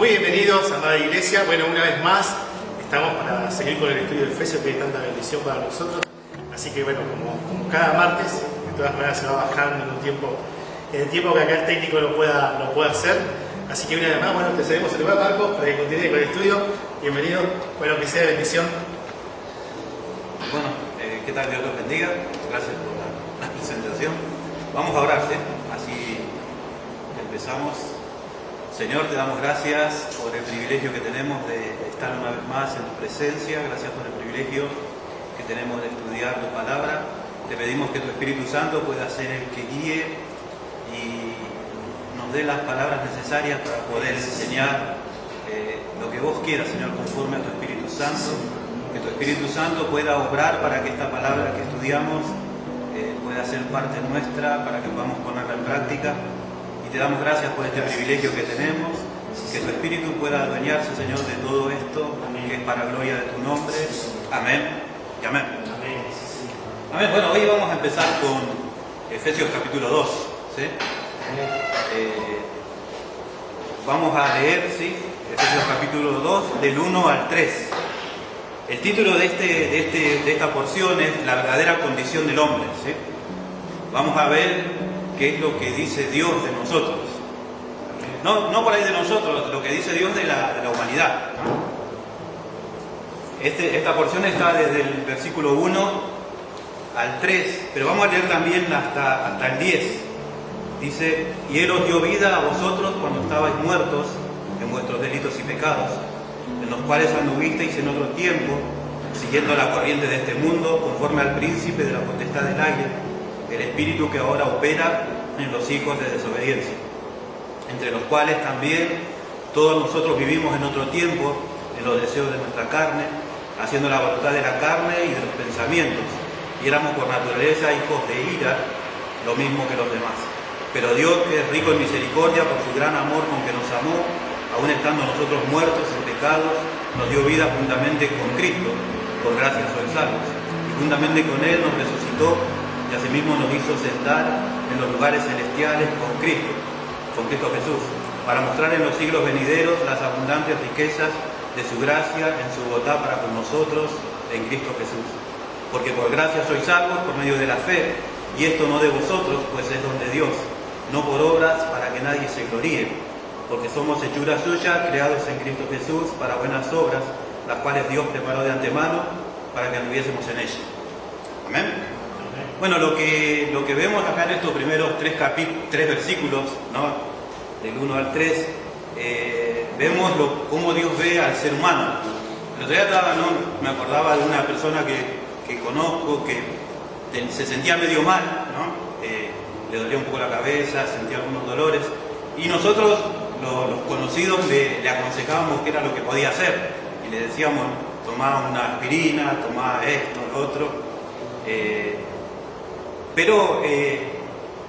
Muy bienvenidos, amada iglesia. Bueno, una vez más estamos para seguir con el estudio de Efesios, que es tanta bendición para nosotros. Así que bueno, como cada martes, de todas maneras se va bajando en el tiempo que acá el técnico lo pueda hacer. Así que una vez más, bueno, te cedemos el lugar, Marcos, para que continúe con el estudio. Bienvenido, bueno, que sea de bendición. Bueno, ¿qué tal? Dios los bendiga. Gracias por la presentación. Vamos a orar, ¿sí? Así empezamos. Señor, te damos gracias por el privilegio que tenemos de estar una vez más en tu presencia. Gracias por el privilegio que tenemos de estudiar tu palabra. Te pedimos que tu Espíritu Santo pueda ser el que guíe y nos dé las palabras necesarias para poder enseñar lo que vos quieras, Señor, conforme a tu Espíritu Santo. Que tu Espíritu Santo pueda obrar para que esta palabra que estudiamos pueda ser parte nuestra, para que podamos ponerla en práctica. Y te damos gracias por este privilegio que tenemos, que tu Espíritu pueda adueñarse, Señor, de todo esto, que es para gloria de tu nombre. Amén y amén. Amén. Bueno, hoy vamos a empezar con Efesios capítulo 2, ¿sí? Vamos a leer, ¿sí? Efesios capítulo 2, del 1 al 3. El título de esta porción es La verdadera condición del hombre, ¿sí? Vamos a ver qué es lo que dice Dios de nosotros. No por ahí de nosotros, lo que dice Dios de la humanidad, ¿no? Esta porción está desde el versículo 1 al 3, pero vamos a leer también hasta el 10. Dice: y Él os dio vida a vosotros cuando estabais muertos en vuestros delitos y pecados, en los cuales anduvisteis en otro tiempo, siguiendo la corriente de este mundo, conforme al príncipe de la potestad del aire, el espíritu que ahora opera en los hijos de desobediencia, entre los cuales también todos nosotros vivimos en otro tiempo, en los deseos de nuestra carne, haciendo la voluntad de la carne y de los pensamientos, y éramos por naturaleza hijos de ira, lo mismo que los demás. Pero Dios, que es rico en misericordia, por su gran amor con que nos amó, aun estando nosotros muertos en pecados, nos dio vida juntamente con Cristo. Por gracia sois salvos. Y juntamente con Él nos resucitó y asimismo nos hizo sentar en los lugares celestiales con Cristo Jesús, para mostrar en los siglos venideros las abundantes riquezas de su gracia en su bondad para con nosotros en Cristo Jesús. Porque por gracia sois salvos por medio de la fe, y esto no de vosotros, pues es don de Dios, no por obras para que nadie se gloríe, porque somos hechura suya, creados en Cristo Jesús para buenas obras, las cuales Dios preparó de antemano para que anduviésemos en ellas. Amén. Bueno, lo que vemos acá en estos primeros tres versículos, ¿no? Del 1 al 3, vemos cómo Dios ve al ser humano. El otro día me acordaba de una persona que conozco que se sentía medio mal, ¿no? Le dolía un poco la cabeza, sentía algunos dolores, y nosotros, los conocidos, le aconsejábamos qué era lo que podía hacer, y le decíamos: tomá una aspirina, tomá esto, lo otro, pero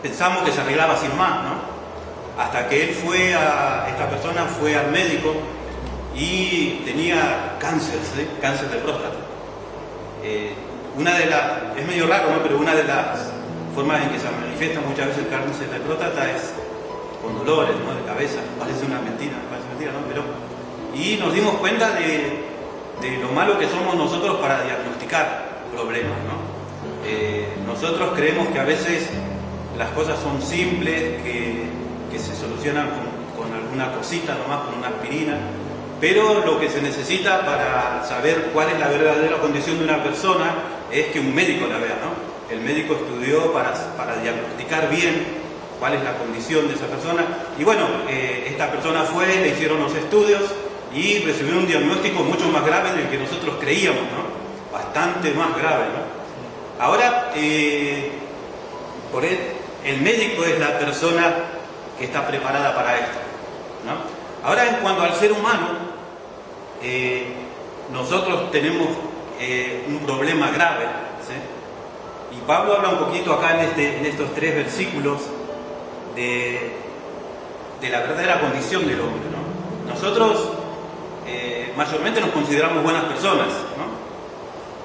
pensamos que se arreglaba sin más, ¿no? Hasta que esta persona fue al médico y tenía cáncer, ¿sí? Cáncer de próstata. Es medio raro, ¿no? Pero una de las formas en que se manifiesta muchas veces el cáncer de próstata es con dolores, ¿no? De cabeza. Parece mentira, ¿no? Y nos dimos cuenta de lo malo que somos nosotros para diagnosticar problemas, ¿no? Nosotros creemos que a veces las cosas son simples, que se solucionan con alguna cosita nomás, con una aspirina, pero lo que se necesita para saber cuál es la verdadera condición de una persona es que un médico la vea, ¿no? El médico estudió para diagnosticar bien cuál es la condición de esa persona, y bueno, esta persona le hicieron los estudios y recibió un diagnóstico mucho más grave del que nosotros creíamos, ¿no? Bastante más grave, ¿no? Ahora, por el médico es la persona que está preparada para esto, ¿no? Ahora, en cuanto al ser humano, nosotros tenemos un problema grave, ¿sí? Y Pablo habla un poquito acá en estos tres versículos de la verdadera condición del hombre, ¿no? Nosotros mayormente nos consideramos buenas personas, ¿no?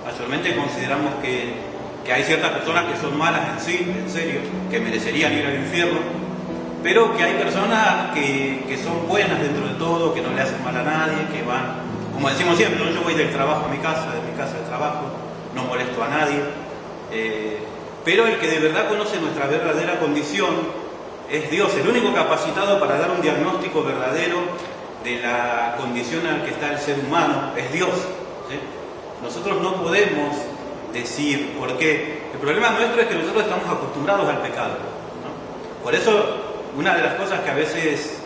Mayormente consideramos que hay ciertas personas que son malas en sí, en serio, que merecerían ir al infierno, pero que hay personas que son buenas dentro de todo, que no le hacen mal a nadie, que van, como decimos siempre, ¿no? Yo voy del trabajo a mi casa, de mi casa al trabajo, no molesto a nadie, pero el que de verdad conoce nuestra verdadera condición es Dios, el único capacitado para dar un diagnóstico verdadero de la condición en la que está el ser humano es Dios, ¿sí? Nosotros no podemos decir, porque el problema nuestro es que nosotros estamos acostumbrados al pecado, ¿no? Por eso, una de las cosas que a veces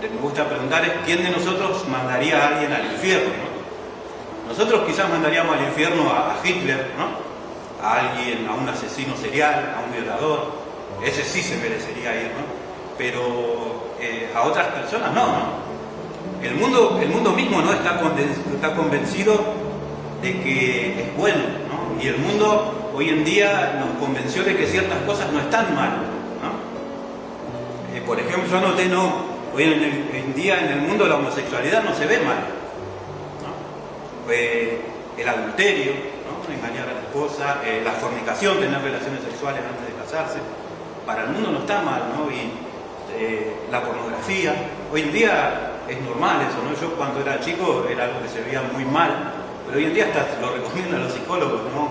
me gusta preguntar es ¿quién de nosotros mandaría a alguien al infierno, ¿no? Nosotros quizás mandaríamos al infierno a Hitler, ¿no? A alguien, a un asesino serial, a un violador. Ese sí se merecería ir, ¿no? Pero a otras personas no, ¿no? El mundo mismo no está convencido de que es bueno, ¿no? Y el mundo hoy en día nos convenció de que ciertas cosas no están mal, ¿no? Por ejemplo, yo noté, hoy en día en el mundo la homosexualidad no se ve mal, ¿no? El adulterio, ¿no? Engañar a la esposa, la fornicación, tener relaciones sexuales antes de casarse. Para el mundo no está mal, ¿no? Y la pornografía, hoy en día es normal eso, ¿no? Yo cuando era chico era algo que se veía muy mal, pero hoy en día hasta lo recomiendan los psicólogos, ¿no?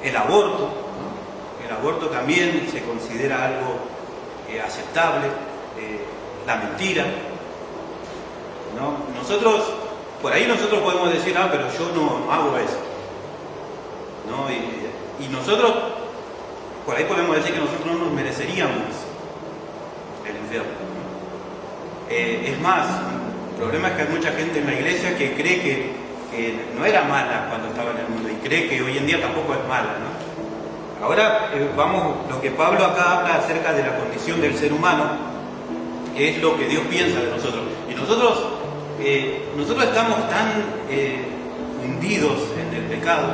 El aborto, ¿no? El aborto también se considera algo aceptable, la mentira, ¿no? Por ahí nosotros podemos decir, pero yo no hago eso, ¿no? Y nosotros, por ahí podemos decir que nosotros no nos mereceríamos el infierno. Es más, el problema es que hay mucha gente en la iglesia que cree que no era mala cuando estaba en el mundo y cree que hoy en día tampoco es mala, ¿no? Ahora lo que Pablo acá habla acerca de la condición del ser humano es lo que Dios piensa de nosotros. Y nosotros estamos tan hundidos en el pecado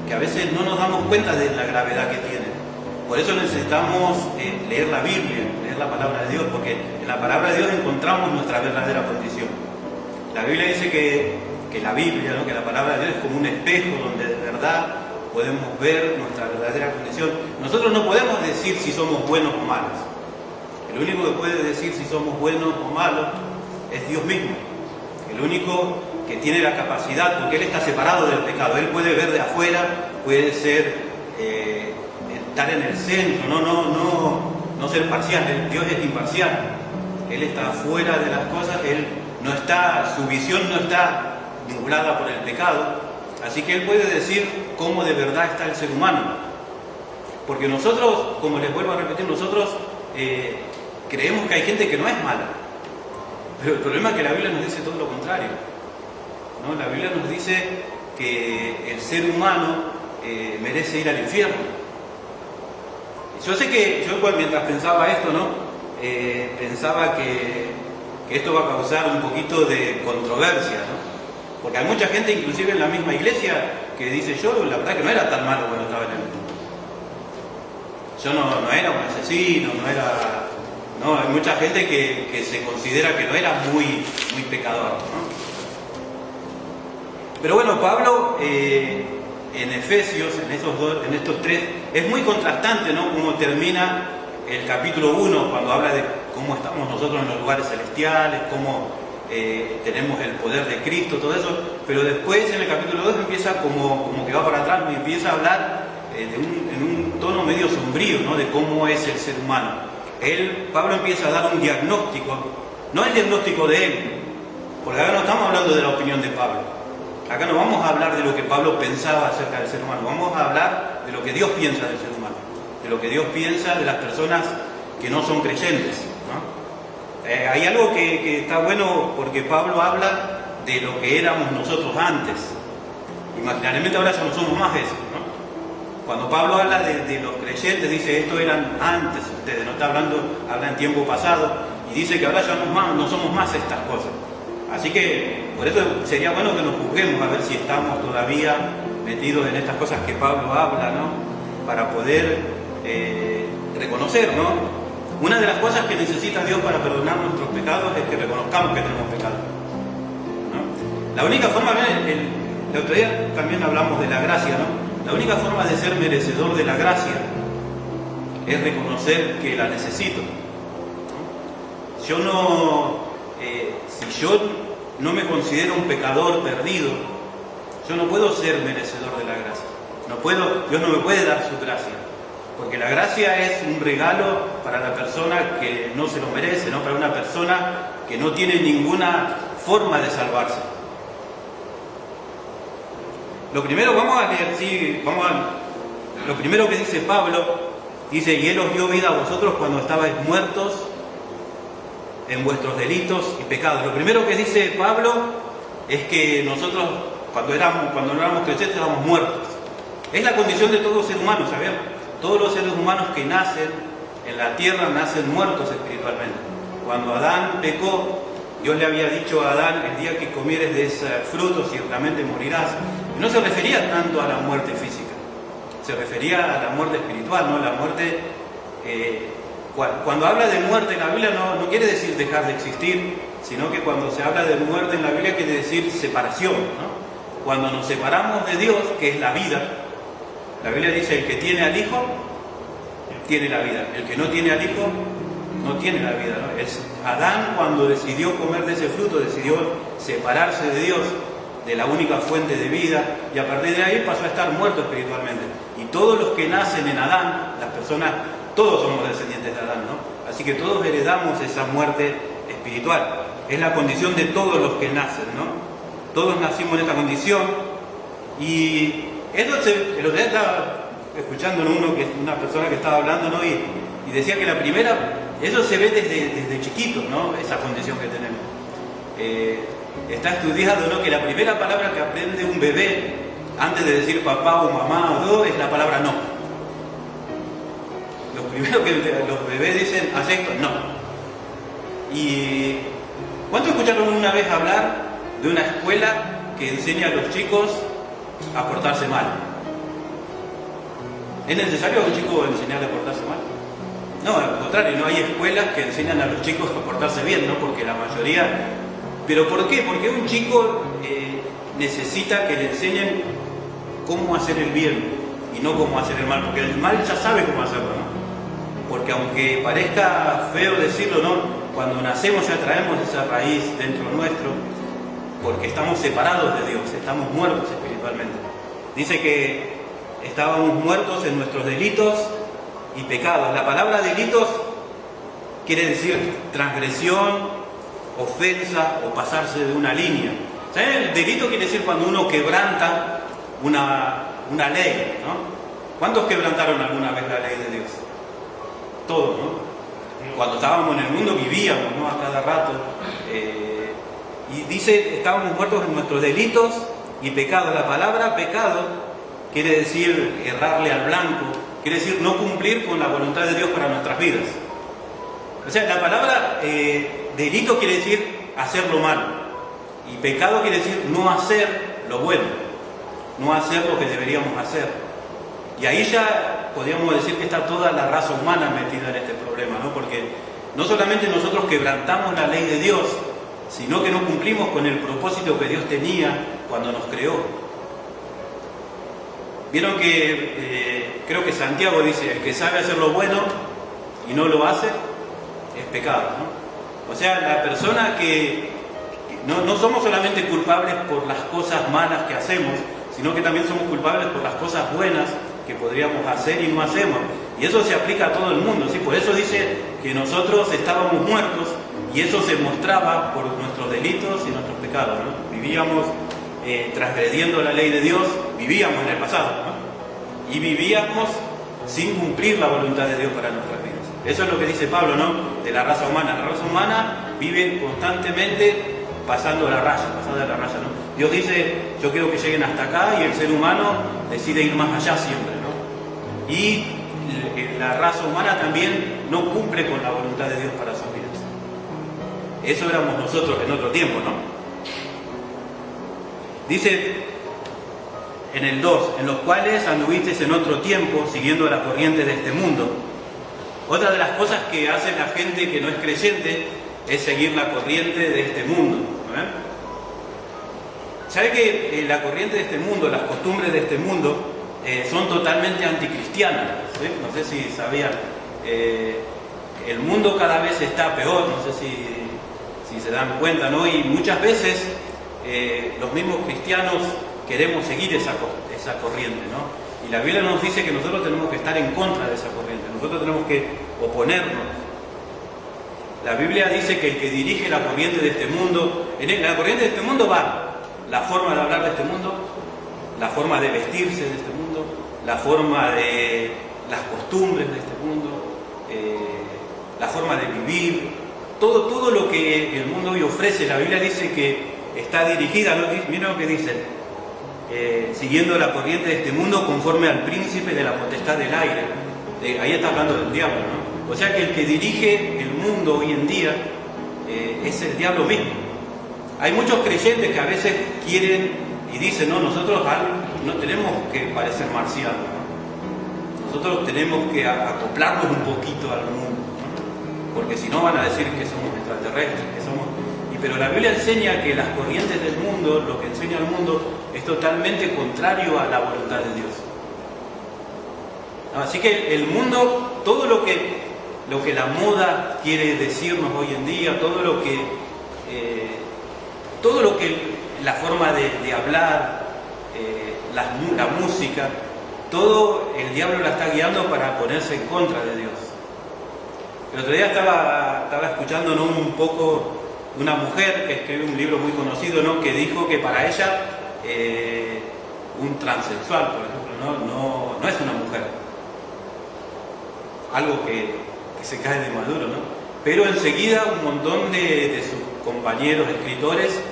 que a veces no nos damos cuenta de la gravedad que tiene. Por eso necesitamos leer la Biblia, leer la palabra de Dios, porque en la palabra de Dios encontramos nuestra verdadera condición. La Biblia dice que la Biblia, ¿no? Que la palabra de Dios es como un espejo donde de verdad podemos ver nuestra verdadera condición. Nosotros no podemos decir si somos buenos o malos. El único que puede decir si somos buenos o malos es Dios mismo. El único que tiene la capacidad, porque Él está separado del pecado. Él puede ver de afuera, puede ser estar en el centro, no ser parcial. Dios es imparcial. Él está fuera de las cosas, su visión no está nublada por el pecado. Así que Él puede decir cómo de verdad está el ser humano. Porque nosotros, como les vuelvo a repetir, nosotros creemos que hay gente que no es mala. Pero el problema es que la Biblia nos dice todo lo contrario, ¿no? La Biblia nos dice que el ser humano merece ir al infierno. Yo sé que mientras pensaba esto, ¿no? Pensaba que esto va a causar un poquito de controversia, ¿no? Porque hay mucha gente, inclusive en la misma iglesia, que dice, yo la verdad que no era tan malo cuando estaba en el mundo. Yo no era un asesino, no, hay mucha gente que se considera que no era muy pecador, ¿no? Pero bueno, Pablo en Efesios, en estos tres, es muy contrastante, ¿no? Cómo termina el capítulo 1 cuando habla de cómo estamos nosotros en los lugares celestiales, cómo tenemos el poder de Cristo, todo eso, pero después en el capítulo 2 empieza como que va para atrás y empieza a hablar en un tono medio sombrío, ¿no? De cómo es el ser humano. Pablo empieza a dar un diagnóstico, no el diagnóstico de él, porque acá no estamos hablando de la opinión de Pablo, acá no vamos a hablar de lo que Pablo pensaba acerca del ser humano, vamos a hablar de lo que Dios piensa del ser humano, de lo que Dios piensa de las personas que no son creyentes, ¿no? Hay algo que está bueno porque Pablo habla de lo que éramos nosotros antes. Imaginariamente ahora ya no somos más eso, ¿no? Cuando Pablo habla de los creyentes, dice, esto eran antes ustedes, no está hablando, habla en tiempo pasado, y dice que ahora ya no somos más estas cosas. Así que, por eso sería bueno que nos juzguemos a ver si estamos todavía metidos en estas cosas que Pablo habla, ¿no? Para poder reconocer, ¿no? Una de las cosas que necesita Dios para perdonar nuestros pecados es que reconozcamos que tenemos pecado, ¿no? La única forma, el otro día también hablamos de la gracia, ¿no? La única forma de ser merecedor de la gracia es reconocer que la necesito. Si yo no me considero un pecador perdido, yo no puedo ser merecedor de la gracia. Dios no me puede dar su gracia, porque la gracia es un regalo para la persona que no se lo merece, ¿no? Para una persona que no tiene ninguna forma de salvarse. Lo primero, vamos a leer, lo primero que dice Pablo, dice: y Él os dio vida a vosotros cuando estabais muertos en vuestros delitos y pecados. Lo primero que dice Pablo es que nosotros, cuando no éramos creyentes, éramos muertos. Es la condición de todo ser humano, ¿sabían? Todos los seres humanos que nacen en la tierra nacen muertos espiritualmente. Cuando Adán pecó, Dios le había dicho a Adán: el día que comieres de ese fruto ciertamente morirás. Y no se refería tanto a la muerte física, se refería a la muerte espiritual, ¿no? La muerte, cuando habla de muerte en la Biblia no quiere decir dejar de existir, sino que cuando se habla de muerte en la Biblia quiere decir separación, ¿no? Cuando nos separamos de Dios, que es la vida, la Biblia dice: el que tiene al Hijo tiene la vida, el que no tiene al Hijo no tiene la vida, ¿no? Adán, cuando decidió comer de ese fruto, decidió separarse de Dios, de la única fuente de vida, y a partir de ahí pasó a estar muerto espiritualmente. Y todos los que nacen en Adán, las personas, todos somos descendientes de Adán, ¿no? Así que todos heredamos esa muerte espiritual. Es la condición de todos los que nacen, ¿no? Todos nacimos en esta condición. Y el otro día estaba escuchando una persona que estaba hablando, ¿no? Y decía que la primera, eso se ve desde chiquito, ¿no? Esa condición que tenemos. Está estudiado, ¿no?, que la primera palabra que aprende un bebé antes de decir papá o mamá o es la palabra no. Lo primero que los bebés dicen: haz esto, no. ¿Y cuánto escucharon una vez hablar de una escuela que enseña a los chicos a portarse mal? ¿Es necesario a un chico enseñarle a portarse mal? No, al contrario, no hay escuelas que enseñan a los chicos a portarse bien, ¿no? Porque la mayoría... ¿Pero por qué? Porque un chico necesita que le enseñen cómo hacer el bien y no cómo hacer el mal, porque el mal ya sabe cómo hacerlo, ¿no? Porque aunque parezca feo decirlo, ¿no?, cuando nacemos ya traemos esa raíz dentro nuestro, porque estamos separados de Dios, estamos muertos espiritualmente. Dice que estábamos muertos en nuestros delitos y pecados. La palabra delitos quiere decir transgresión, ofensa o pasarse de una línea. ¿Saben? El delito quiere decir cuando uno quebranta una ley, ¿no? ¿Cuántos quebrantaron alguna vez la ley de Dios? Todos, ¿no? Cuando estábamos en el mundo vivíamos, ¿no?, a cada rato. Y dice: estábamos muertos en nuestros delitos y pecados. La palabra pecado quiere decir errarle al blanco, quiere decir no cumplir con la voluntad de Dios para nuestras vidas. O sea, la palabra delito quiere decir hacerlo mal, y pecado quiere decir no hacer lo bueno, no hacer lo que deberíamos hacer. Y ahí ya podríamos decir que está toda la raza humana metida en este problema, ¿no? Porque no solamente nosotros quebrantamos la ley de Dios, sino que no cumplimos con el propósito que Dios tenía cuando nos creó. Vieron que creo que Santiago dice: el que sabe hacer lo bueno y no lo hace es pecado, ¿no? O sea, la persona que no somos solamente culpables por las cosas malas que hacemos, sino que también somos culpables por las cosas buenas que podríamos hacer y no hacemos. Y eso se aplica a todo el mundo, ¿sí? Por eso dice que nosotros estábamos muertos, y eso se mostraba por nuestros delitos y nuestros pecados, ¿no? Vivíamos transgrediendo la ley de Dios, vivíamos en el pasado, ¿no? Y vivíamos sin cumplir la voluntad de Dios para nuestras vidas. Eso es lo que dice Pablo, ¿no?, de la raza humana. La raza humana vive constantemente pasando la raya, ¿no? Dios dice: yo quiero que lleguen hasta acá, y el ser humano decide ir más allá siempre, ¿no? Y la raza humana también no cumple con la voluntad de Dios para sus vidas. Eso éramos nosotros en otro tiempo, ¿no? Dice en el 2: en los cuales anduvisteis en otro tiempo, siguiendo la corriente de este mundo. Otra de las cosas que hace la gente que no es creyente es seguir la corriente de este mundo, ¿no? ¿Sabe que la corriente de este mundo, las costumbres de este mundo, son totalmente anticristianas? ¿Sí? No sé si sabían. El mundo cada vez está peor, no sé si se dan cuenta, ¿no? Y muchas veces los mismos cristianos queremos seguir esa corriente, ¿no? Y la Biblia nos dice que nosotros tenemos que estar en contra de esa corriente, nosotros tenemos que oponernos. La Biblia dice que el que dirige la corriente de este mundo, en la corriente de este mundo va la forma de hablar de este mundo, la forma de vestirse de este mundo, la forma de las costumbres de este mundo, la forma de vivir, todo lo que el mundo hoy ofrece. La Biblia dice que está dirigida, ¿no? Miren lo que dice, siguiendo la corriente de este mundo conforme al príncipe de la potestad del aire. Ahí está hablando del diablo, ¿no? O sea que el que dirige el mundo hoy en día es el diablo mismo. Hay muchos creyentes que a veces quieren y dicen, no, nosotros no tenemos que parecer marcianos, ¿no? Nosotros tenemos que acoplarnos un poquito al mundo, ¿no? Porque si no van a decir que somos extraterrestres, pero la Biblia enseña que las corrientes del mundo, lo que enseña el mundo, es totalmente contrario a la voluntad de Dios. Así que el mundo, todo lo que la moda quiere decirnos hoy en día, todo lo que la forma de hablar, la música, todo el diablo la está guiando para ponerse en contra de Dios. El otro día estaba escuchando, ¿no?, un poco una mujer que escribió un libro muy conocido, ¿no?, que dijo que para ella un transexual, por ejemplo, no es una mujer. Algo que se cae de maduro, ¿no? Pero enseguida un montón de sus compañeros escritores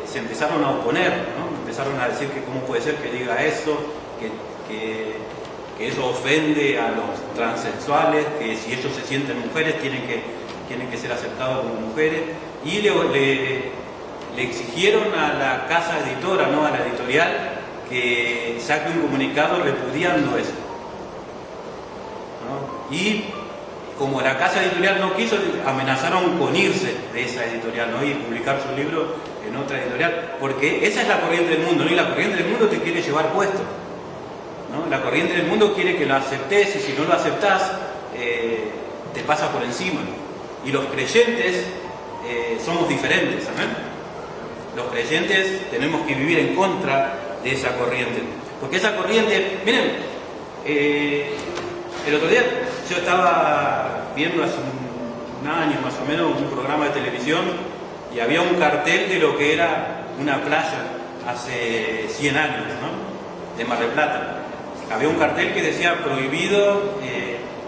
se empezaron a oponer, ¿no? Empezaron a decir que cómo puede ser que diga eso, que eso ofende a los transexuales, que si ellos se sienten mujeres tienen que ser aceptados como mujeres, y le exigieron a la casa editora, ¿no?, a la editorial, que saque un comunicado repudiando eso, ¿no? Y como la casa editorial no quiso, amenazaron con irse de esa editorial, ¿no?, y publicar su libro en otra editorial, porque esa es la corriente del mundo, ¿no? Y la corriente del mundo te quiere llevar puesto, ¿no? La corriente del mundo quiere que lo aceptes, y si no lo aceptás, te pasa por encima. Y los creyentes somos diferentes, ¿amén? Los creyentes tenemos que vivir en contra de esa corriente, porque esa corriente, miren, el otro día yo estaba viendo hace un año más o menos un programa de televisión y había un cartel de lo que era una playa hace 100 años, ¿no?, de Mar del Plata. Había un cartel que decía prohibido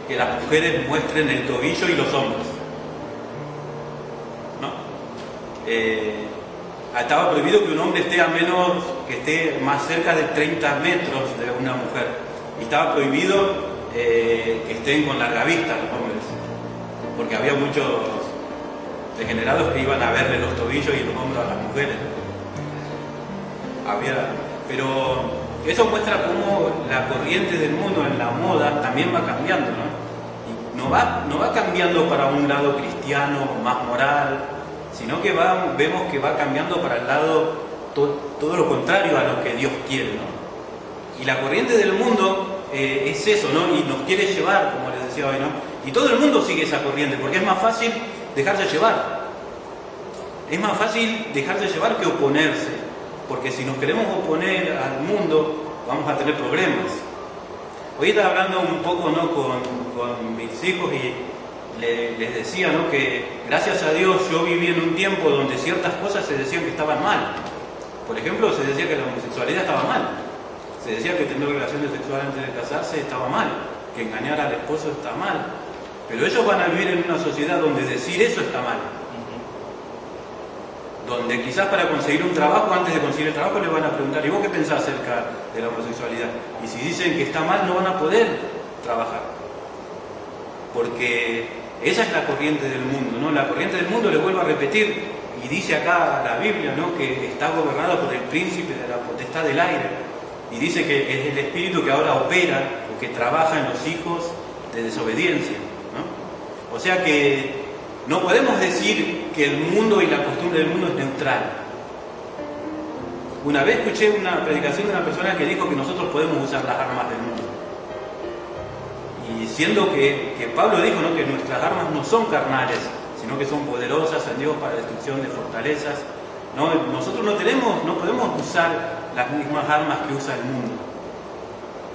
que las mujeres muestren el tobillo y los hombros, ¿no? Estaba prohibido que un hombre esté más cerca de 30 metros de una mujer, y estaba prohibido que estén con larga vista los hombres, porque había muchos degenerados que iban a verle los tobillos y los hombros a las mujeres. Pero eso muestra cómo la corriente del mundo en la moda también va cambiando, ¿no? Y no va cambiando para un lado cristiano, más moral, sino que vemos que va cambiando para el lado todo lo contrario a lo que Dios quiere, ¿no? Y la corriente del mundo es eso, ¿no? Y nos quiere llevar, como les decía hoy, ¿no? Y todo el mundo sigue esa corriente, porque es más fácil dejarse llevar. Es más fácil dejarse llevar que oponerse, porque si nos queremos oponer al mundo, vamos a tener problemas. Hoy estaba hablando un poco, ¿no?, con mis hijos, y les decía, ¿no?, que gracias a Dios yo viví en un tiempo donde ciertas cosas se decían que estaban mal. Por ejemplo, se decía que la homosexualidad estaba mal. Se decía que tener relaciones sexuales antes de casarse estaba mal, que engañar al esposo está mal. Pero ellos van a vivir en una sociedad donde decir eso está mal. Donde quizás para conseguir un trabajo, antes de conseguir el trabajo, le van a preguntar, ¿y vos qué pensás acerca de la homosexualidad? Y si dicen que está mal, no van a poder trabajar. Porque esa es la corriente del mundo, ¿no? La corriente del mundo, les vuelvo a repetir, y dice acá la Biblia, ¿no?, que está gobernada por el príncipe de la potestad del aire. Y dice que es el espíritu que ahora opera o que trabaja en los hijos de desobediencia, ¿no? O sea que no podemos decir que el mundo y la costumbre del mundo es neutral. Una vez escuché una predicación de una persona que dijo que nosotros podemos usar las armas del mundo. Y siendo que Pablo dijo, ¿no?, que nuestras armas no son carnales, sino que son poderosas en Dios para destrucción de fortalezas, ¿no? Nosotros no podemos usar las mismas armas que usa el mundo.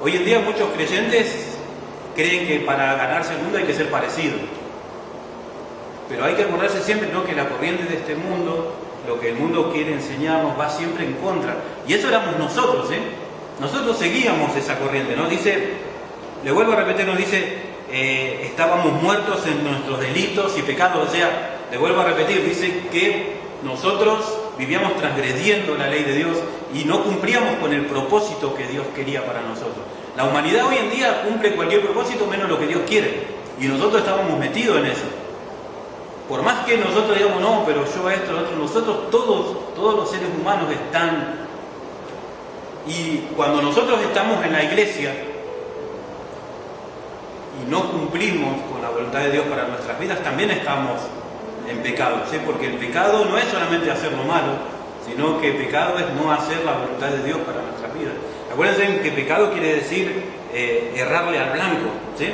Hoy en día muchos creyentes creen que para ganarse el mundo hay que ser parecido. Pero hay que acordarse siempre, ¿no?, que la corriente de este mundo, lo que el mundo quiere enseñarnos, va siempre en contra. Y eso éramos nosotros, ¿eh? Nosotros seguíamos esa corriente, ¿no? Dice, le vuelvo a repetir, nos dice, estábamos muertos en nuestros delitos y pecados. O sea, le vuelvo a repetir, dice que nosotros vivíamos transgrediendo la ley de Dios y no cumplíamos con el propósito que Dios quería para nosotros. La humanidad hoy en día cumple cualquier propósito menos lo que Dios quiere. Y nosotros estábamos metidos en eso. Por más que nosotros digamos, no, pero yo esto, lo otro, nosotros todos los seres humanos están. Y cuando nosotros estamos en la iglesia y no cumplimos con la voluntad de Dios para nuestras vidas, también estamos en pecado, ¿sí? Porque el pecado no es solamente hacer lo malo, sino que pecado es no hacer la voluntad de Dios para nuestras vidas. Acuérdense que pecado quiere decir errarle al blanco, ¿sí?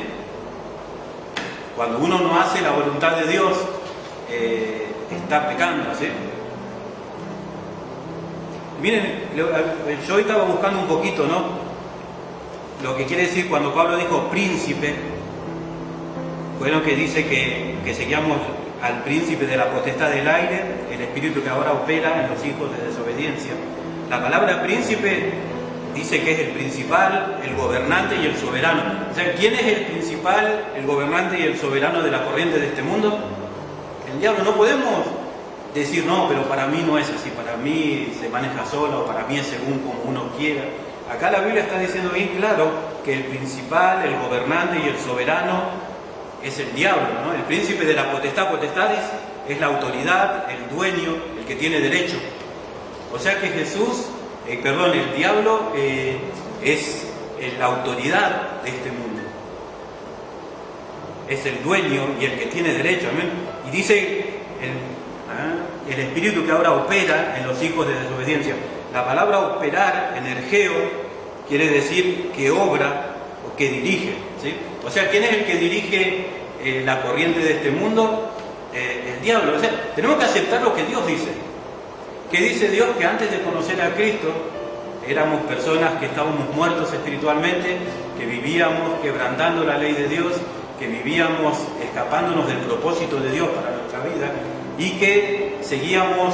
Cuando uno no hace la voluntad de Dios, está pecando, ¿sí? Miren, yo estaba buscando un poquito, ¿no?, lo que quiere decir cuando Pablo dijo príncipe. Bueno, que dice que seguíamos al príncipe de la potestad del aire, el espíritu que ahora opera en los hijos de desobediencia. La palabra príncipe dice que es el principal, el gobernante y el soberano. O sea, ¿quién es el principal, el gobernante y el soberano de la corriente de este mundo? El diablo. No podemos decir, no, pero para mí no es así, para mí se maneja solo, o para mí es según como uno quiera. Acá la Biblia está diciendo bien claro que el principal, el gobernante y el soberano es el diablo, ¿no? El príncipe de la potestad, potestades, es la autoridad, el dueño, el que tiene derecho. O sea que el diablo es la autoridad de este mundo. Es el dueño y el que tiene derecho. ¿Amén? Y dice el espíritu que ahora opera en los hijos de desobediencia. La palabra operar, energeo, quiere decir que obra o que dirige, ¿sí? O sea, ¿quién es el que dirige la corriente de este mundo? El diablo. O sea, tenemos que aceptar lo que Dios dice. ¿Qué dice Dios? Que antes de conocer a Cristo éramos personas que estábamos muertos espiritualmente, que vivíamos quebrantando la ley de Dios, que vivíamos escapándonos del propósito de Dios para nuestra vida y que seguíamos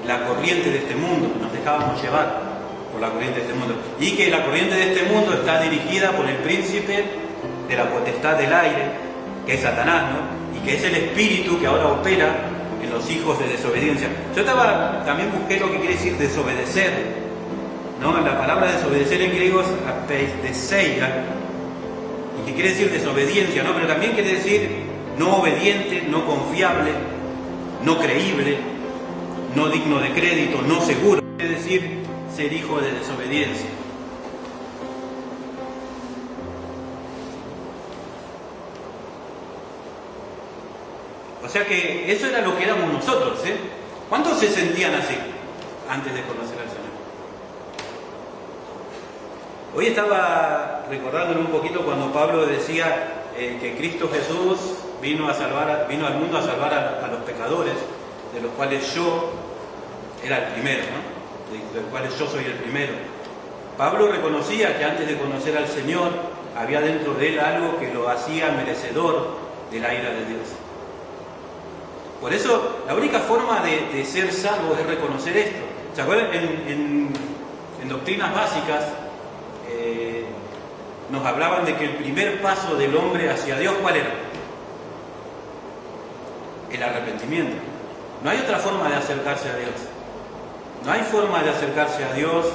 la corriente de este mundo, nos dejábamos llevar por la corriente de este mundo, y que la corriente de este mundo está dirigida por el príncipe de la potestad del aire, que es Satanás, ¿no? Y que es el espíritu que ahora opera en los hijos de desobediencia. Yo también busqué lo que quiere decir desobedecer, ¿no? La palabra desobedecer en griego es apeideseia, y que quiere decir desobediencia, ¿no? Pero también quiere decir no obediente, no confiable, no creíble, no digno de crédito, no seguro. Quiere decir ser hijo de desobediencia. O sea que eso era lo que éramos nosotros, ¿eh? ¿Cuántos se sentían así antes de conocer al Señor? Hoy estaba recordándolo un poquito cuando Pablo decía que Cristo Jesús vino al mundo a salvar a los pecadores, de los cuales yo era el primero, ¿no? De los cuales yo soy el primero. Pablo reconocía que antes de conocer al Señor había dentro de él algo que lo hacía merecedor de la ira de Dios. Por eso, la única forma de ser salvo es reconocer esto. ¿Se acuerdan? En doctrinas básicas nos hablaban de que el primer paso del hombre hacia Dios, ¿cuál era? El arrepentimiento. No hay otra forma de acercarse a Dios. No hay forma de acercarse a Dios.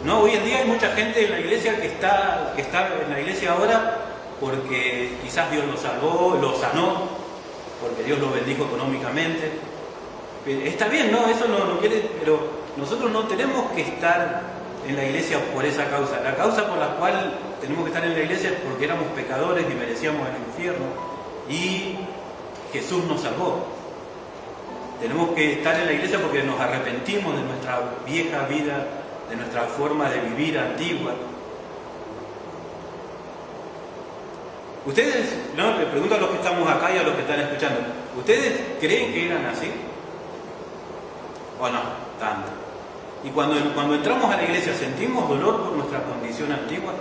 No, hoy en día hay mucha gente en la iglesia que está en la iglesia ahora porque quizás Dios lo salvó, lo sanó, porque Dios lo bendijo económicamente. Está bien, ¿no? Eso no quiere, pero nosotros no tenemos que estar en la iglesia por esa causa. La causa por la cual tenemos que estar en la iglesia es porque éramos pecadores y merecíamos el infierno y Jesús nos salvó. Tenemos que estar en la iglesia porque nos arrepentimos de nuestra vieja vida, de nuestra forma de vivir antigua. Ustedes, no, le pregunto a los que estamos acá y a los que están escuchando, ¿ustedes creen que eran así? ¿O no? Tanto. Y cuando entramos a la iglesia, ¿sentimos dolor por nuestra condición antigua?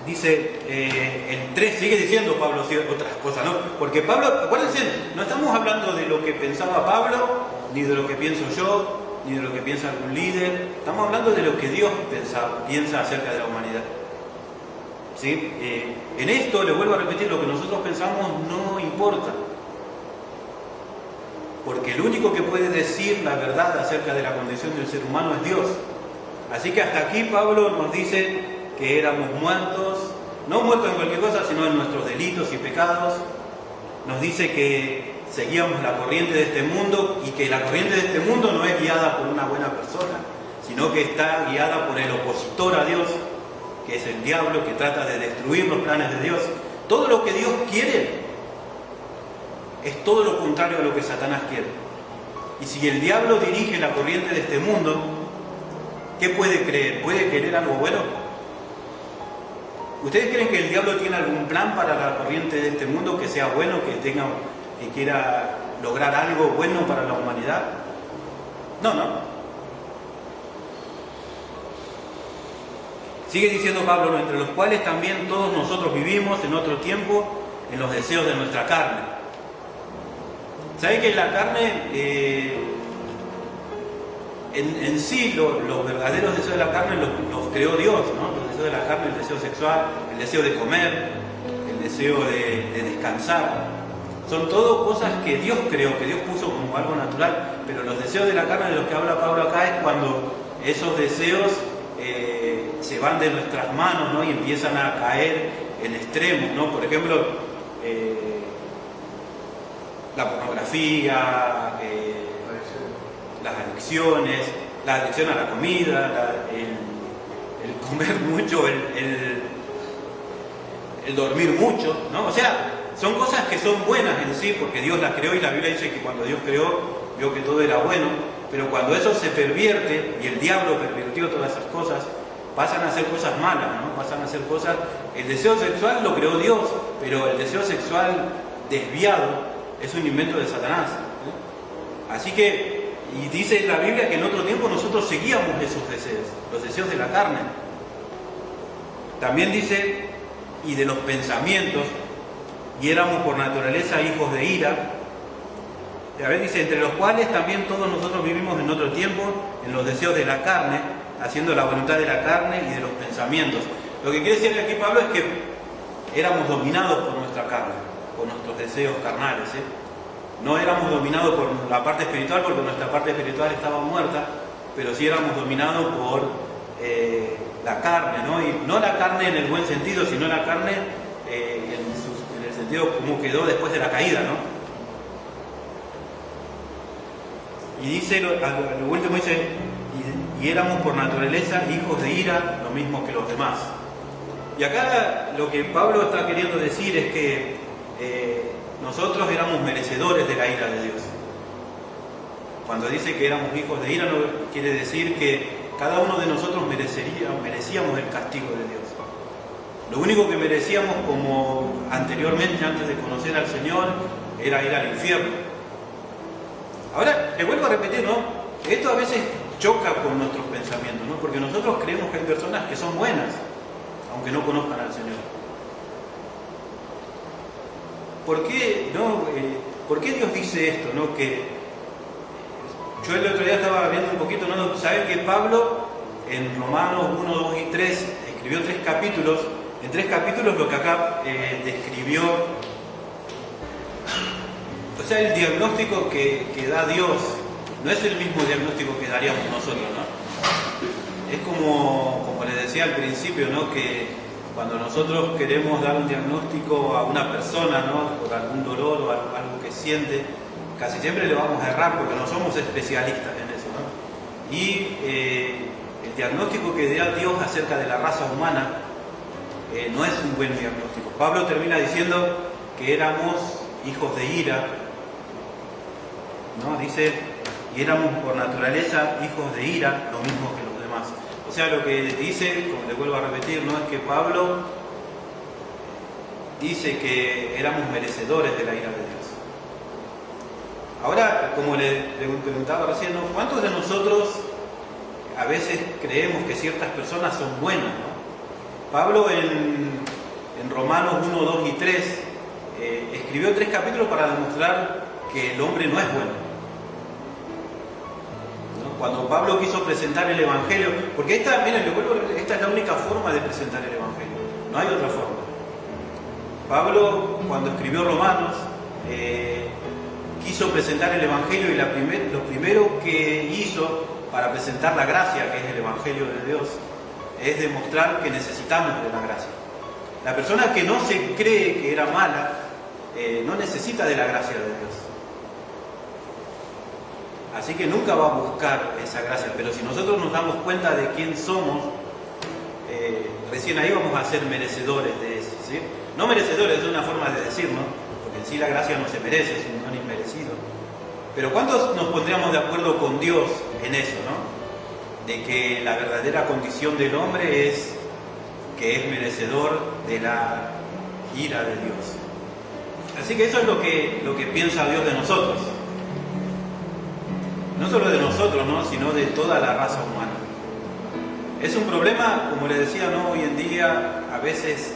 Dice, el 3 sigue diciendo Pablo otras cosas, ¿no? Porque Pablo, acuérdense, no estamos hablando de lo que pensaba Pablo, ni de lo que pienso yo, ni de lo que piensa algún líder. Estamos hablando de lo que Dios piensa acerca de la humanidad. ¿Sí? En esto, le vuelvo a repetir, lo que nosotros pensamos no importa. Porque el único que puede decir la verdad acerca de la condición del ser humano es Dios. Así que hasta aquí Pablo nos dice que éramos muertos, no muertos en cualquier cosa, sino en nuestros delitos y pecados. Nos dice que seguíamos la corriente de este mundo y que la corriente de este mundo no es guiada por una buena persona, sino que está guiada por el opositor a Dios, que es el diablo, que trata de destruir los planes de Dios. Todo lo que Dios quiere es todo lo contrario a lo que Satanás quiere. Y si el diablo dirige la corriente de este mundo, ¿qué puede creer? ¿Puede querer algo bueno? ¿Ustedes creen que el diablo tiene algún plan para la corriente de este mundo que sea bueno, que quiera lograr algo bueno para la humanidad? No. Sigue diciendo Pablo, entre los cuales también todos nosotros vivimos en otro tiempo en los deseos de nuestra carne. ¿Saben que la carne, en sí, los verdaderos deseos de la carne los creó Dios, ¿no? Los deseos de la carne, el deseo sexual, el deseo de comer, el deseo de descansar. Son todo cosas que Dios creó, que Dios puso como algo natural, pero los deseos de la carne de los que habla Pablo acá es cuando esos deseos se van de nuestras manos, ¿no? Y empiezan a caer en extremos, ¿no? Por ejemplo, la pornografía, las adicciones, la adicción a la comida, el comer mucho, el dormir mucho, ¿no? O sea, son cosas que son buenas en sí, porque Dios las creó y la Biblia dice que cuando Dios creó, vio que todo era bueno, pero cuando eso se pervierte, y el diablo pervirtió todas esas cosas, pasan a ser cosas malas, ¿no? Pasan a ser cosas... El deseo sexual lo creó Dios, pero el deseo sexual desviado es un invento de Satanás, ¿eh? Así que, y dice la Biblia que en otro tiempo nosotros seguíamos esos deseos, los deseos de la carne. También dice, y de los pensamientos, y éramos por naturaleza hijos de ira. A ver, dice, entre los cuales también todos nosotros vivimos en otro tiempo, en los deseos de la carne, haciendo la voluntad de la carne y de los pensamientos. Lo que quiere decir aquí Pablo es que éramos dominados por nuestra carne, por nuestros deseos carnales, ¿eh? No éramos dominados por la parte espiritual, porque nuestra parte espiritual estaba muerta, pero sí éramos dominados por la carne, ¿no? Y no la carne en el buen sentido, sino la carne en el sentido como quedó después de la caída, ¿no? Y dice, lo último dice, y éramos por naturaleza hijos de ira, lo mismo que los demás. Y acá lo que Pablo está queriendo decir es que nosotros éramos merecedores de la ira de Dios. Cuando dice que éramos hijos de ira, no quiere decir que cada uno de nosotros merecíamos el castigo de Dios. Lo único que merecíamos, como anteriormente, antes de conocer al Señor, era ir al infierno. Ahora, le vuelvo a repetir, ¿no? Esto a veces choca con nuestros pensamientos, ¿no? Porque nosotros creemos que hay personas que son buenas, aunque no conozcan al Señor. ¿Por qué, no? ¿Por qué Dios dice esto, no? Que yo el otro día estaba viendo un poquito, ¿no? ¿Saben que Pablo en Romanos 1, 2 y 3 escribió 3 capítulos? En 3 capítulos lo que acá describió, o sea, el diagnóstico que da Dios no es el mismo diagnóstico que daríamos nosotros, ¿no? Es como les decía al principio, ¿no? Que cuando nosotros queremos dar un diagnóstico a una persona, ¿no? Por algún dolor o algo que siente, casi siempre le vamos a errar porque no somos especialistas en eso, ¿no? Y el diagnóstico que da Dios acerca de la raza humana no es un buen diagnóstico. Pablo termina diciendo que éramos hijos de ira, ¿no? Dice, y éramos por naturaleza hijos de ira, lo mismo que los demás. O sea, lo que dice, como le vuelvo a repetir, no es que Pablo dice que éramos merecedores de la ira de Dios. Ahora, como le preguntaba recién, ¿no? ¿Cuántos de nosotros a veces creemos que ciertas personas son buenas, ¿no? Pablo en Romanos 1, 2 y 3 escribió 3 capítulos para demostrar que el hombre no es bueno, ¿no? Cuando Pablo quiso presentar el Evangelio, porque esta es la única forma de presentar el Evangelio, no hay otra forma. Pablo, cuando escribió Romanos, quiso presentar el Evangelio y lo primero que hizo para presentar la gracia, que es el Evangelio de Dios, es demostrar que necesitamos de la gracia. La persona que no se cree que era mala, no necesita de la gracia de Dios. Así que nunca va a buscar esa gracia, pero si nosotros nos damos cuenta de quién somos, recién ahí vamos a ser merecedores de eso, ¿sí? No merecedores, es una forma de decir, ¿no? Porque en sí la gracia no se merece, es un don inmerecido. Pero ¿cuántos nos pondríamos de acuerdo con Dios en eso, ¿no? De que la verdadera condición del hombre es que es merecedor de la ira de Dios. Así que eso es lo que piensa Dios de nosotros. No solo de nosotros, ¿no? Sino de toda la raza humana. Es un problema, como le decía, ¿no? Hoy en día, a veces,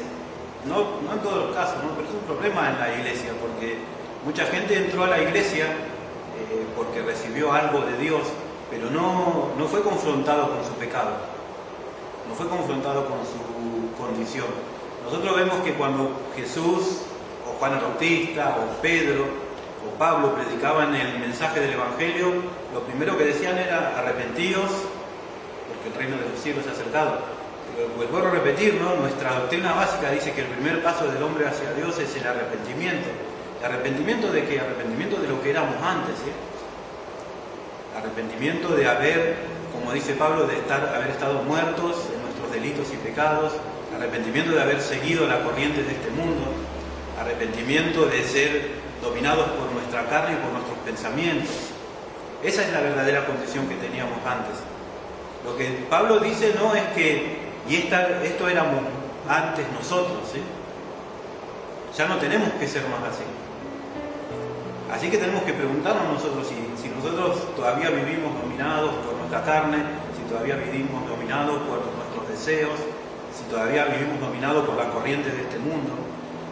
no en todos los casos, ¿no? Pero es un problema en la iglesia, porque mucha gente entró a la iglesia porque recibió algo de Dios, pero no fue confrontado con su pecado, no fue confrontado con su condición. Nosotros vemos que cuando Jesús, o Juan el Bautista, o Pedro, o Pablo predicaban el mensaje del Evangelio, lo primero que decían era: arrepentíos, porque el reino de los cielos se ha acercado. Pero vuelvo a repetir, ¿no? Nuestra doctrina básica dice que el primer paso del hombre hacia Dios es el arrepentimiento. ¿El arrepentimiento de qué? Arrepentimiento de lo que éramos antes, ¿sí? Arrepentimiento de haber, como dice Pablo, de haber estado muertos en nuestros delitos y pecados. Arrepentimiento de haber seguido la corriente de este mundo. Arrepentimiento de ser dominados por nuestra carne y por nuestros pensamientos. Esa es la verdadera condición que teníamos antes. Lo que Pablo dice no es que, esto éramos antes nosotros, ¿sí? Ya no tenemos que ser más así. Así que tenemos que preguntarnos nosotros si nosotros todavía vivimos dominados por nuestra carne, si todavía vivimos dominados por nuestros deseos, si todavía vivimos dominados por la corriente de este mundo.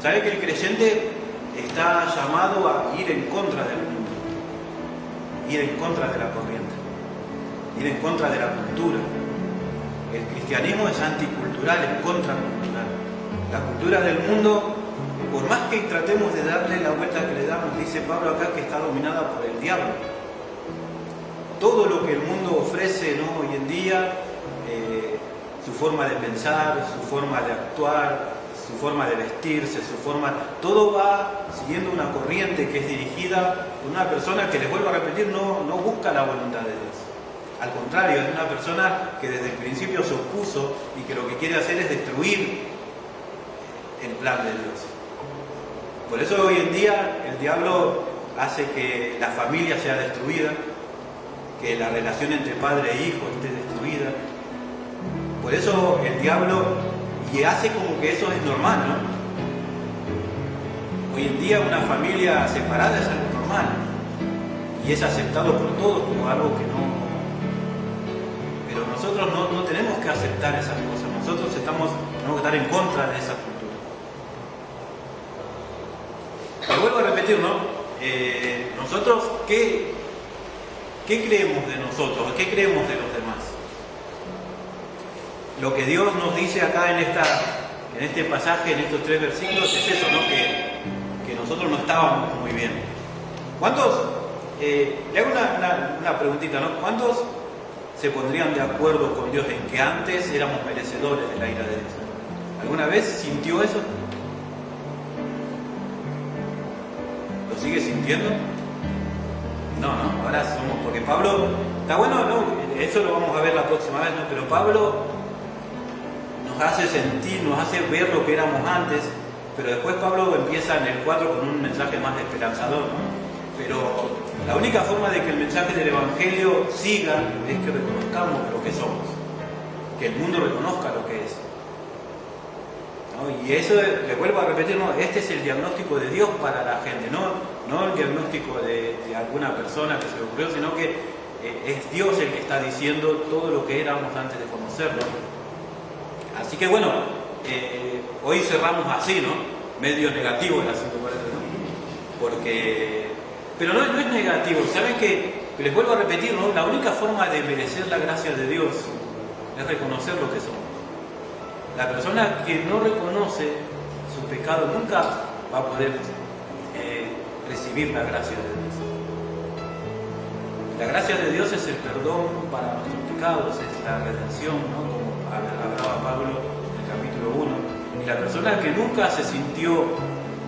¿Sabe que el creyente está llamado a ir en contra del mundo? Ir en contra de la corriente, ir en contra de la cultura. El cristianismo es anticultural, es contracultural. La cultura del mundo, por más que tratemos de darle la vuelta que le damos, dice Pablo acá, que está dominada por el diablo. Todo lo que el mundo ofrece, ¿no? Hoy en día, su forma de pensar, su forma de actuar, su forma de vestirse, todo va siguiendo una corriente que es dirigida por una persona que, les vuelvo a repetir, no busca la voluntad de Dios. Al contrario, es una persona que desde el principio se opuso y que lo que quiere hacer es destruir el plan de Dios. Por eso hoy en día el diablo hace que la familia sea destruida, que la relación entre padre e hijo esté destruida. Por eso el diablo, y hace como que eso es normal, ¿no? Hoy en día una familia separada es algo normal y es aceptado por todos como algo que no... Pero nosotros no tenemos que aceptar esas cosas, nosotros tenemos que estar en contra de esa cultura. Lo vuelvo a repetir, ¿no? Nosotros, ¿qué creemos de nosotros? ¿Qué creemos de los demás? Lo que Dios nos dice acá en este pasaje, en estos 3 versículos, es eso, ¿no? Que nosotros no estábamos muy bien. ¿Cuántos? Le hago una preguntita, ¿no? ¿Cuántos se pondrían de acuerdo con Dios en que antes éramos merecedores de la ira de Dios? ¿Alguna vez sintió eso? ¿Lo sigue sintiendo? No, ahora somos, porque Pablo, está bueno, ¿no? Eso lo vamos a ver la próxima vez, ¿no? Pero Pablo nos hace sentir, nos hace ver lo que éramos antes, pero después Pablo empieza en el 4 con un mensaje más esperanzador, ¿no? Pero La única forma de que el mensaje del Evangelio siga es que reconozcamos lo que somos, que el mundo reconozca lo que es. ¿No? Y eso, le vuelvo a repetir, no, este es el diagnóstico de Dios para la gente, no el diagnóstico de alguna persona que se le ocurrió, sino que es Dios el que está diciendo todo lo que éramos antes de conocerlo. Así que bueno, hoy cerramos así, ¿no? Medio negativo el asunto, ¿no? Pero no es negativo, ¿saben qué? Les vuelvo a repetir, ¿no? La única forma de merecer la gracia de Dios es reconocer lo que somos. La persona que no reconoce su pecado nunca va a poder recibir la gracia de Dios. La gracia de Dios es el perdón para nuestros pecados, es la redención, ¿no? Como hablaba Pablo en el capítulo 1. Y la persona que nunca se sintió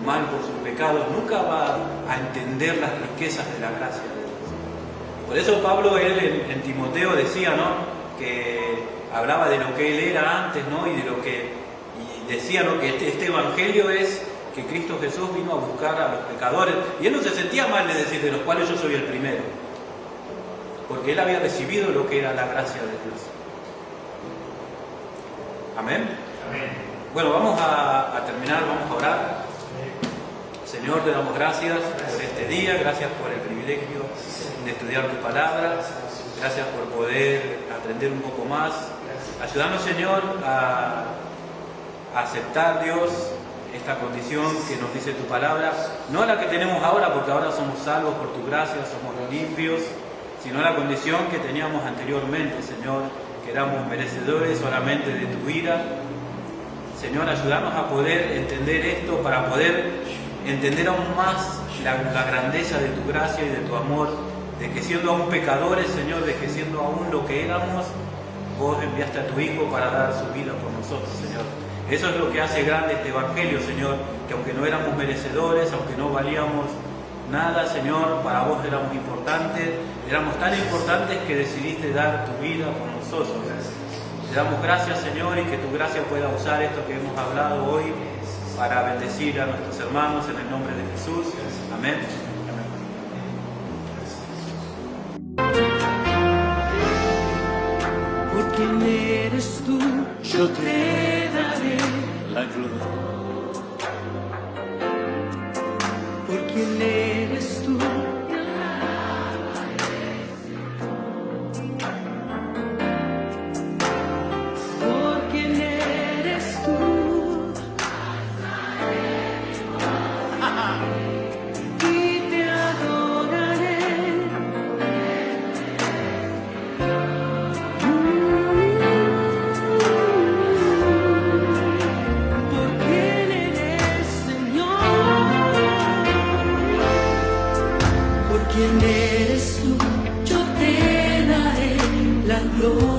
mal por sus pecados nunca va a entender las riquezas de la gracia de Dios. Por eso Pablo, él en Timoteo decía, ¿no? Que hablaba de lo que él era antes, ¿no? Y decía, ¿no? Que este evangelio es que Cristo Jesús vino a buscar a los pecadores, y él no se sentía mal de decir, de los cuales yo soy el primero, porque él había recibido lo que era la gracia de Dios. Amén. Amén. Bueno, vamos a terminar, vamos a orar. Señor, te damos gracias por este día, gracias por el privilegio de estudiar tu palabra, gracias por poder aprender un poco más. Ayúdanos, Señor, a aceptar, Dios, esta condición que nos dice tu palabra, no la que tenemos ahora, porque ahora somos salvos por tu gracia, somos limpios, sino la condición que teníamos anteriormente, Señor, que éramos merecedores solamente de tu ira. Señor, ayúdanos a poder entender esto, para poder entender aún más la grandeza de tu gracia y de tu amor, de que siendo aún pecadores, Señor, de que siendo aún lo que éramos, vos enviaste a tu Hijo para dar su vida por nosotros, Señor. Eso es lo que hace grande este Evangelio, Señor, que aunque no éramos merecedores, aunque no valíamos nada, Señor, para vos éramos importantes, éramos tan importantes que decidiste dar tu vida por nosotros. Te damos gracias, Señor, y que tu gracia pueda usar esto que hemos hablado hoy para bendecir a nuestros hermanos en el nombre de Jesús. Amén. Por quien eres tú, yo te daré la gloria. Por quien eres tú, por quien eres tú, y te adoraré. Por quien eres, Señor, por quien eres tú, yo te daré la gloria.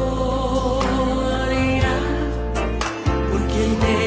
Por quien eres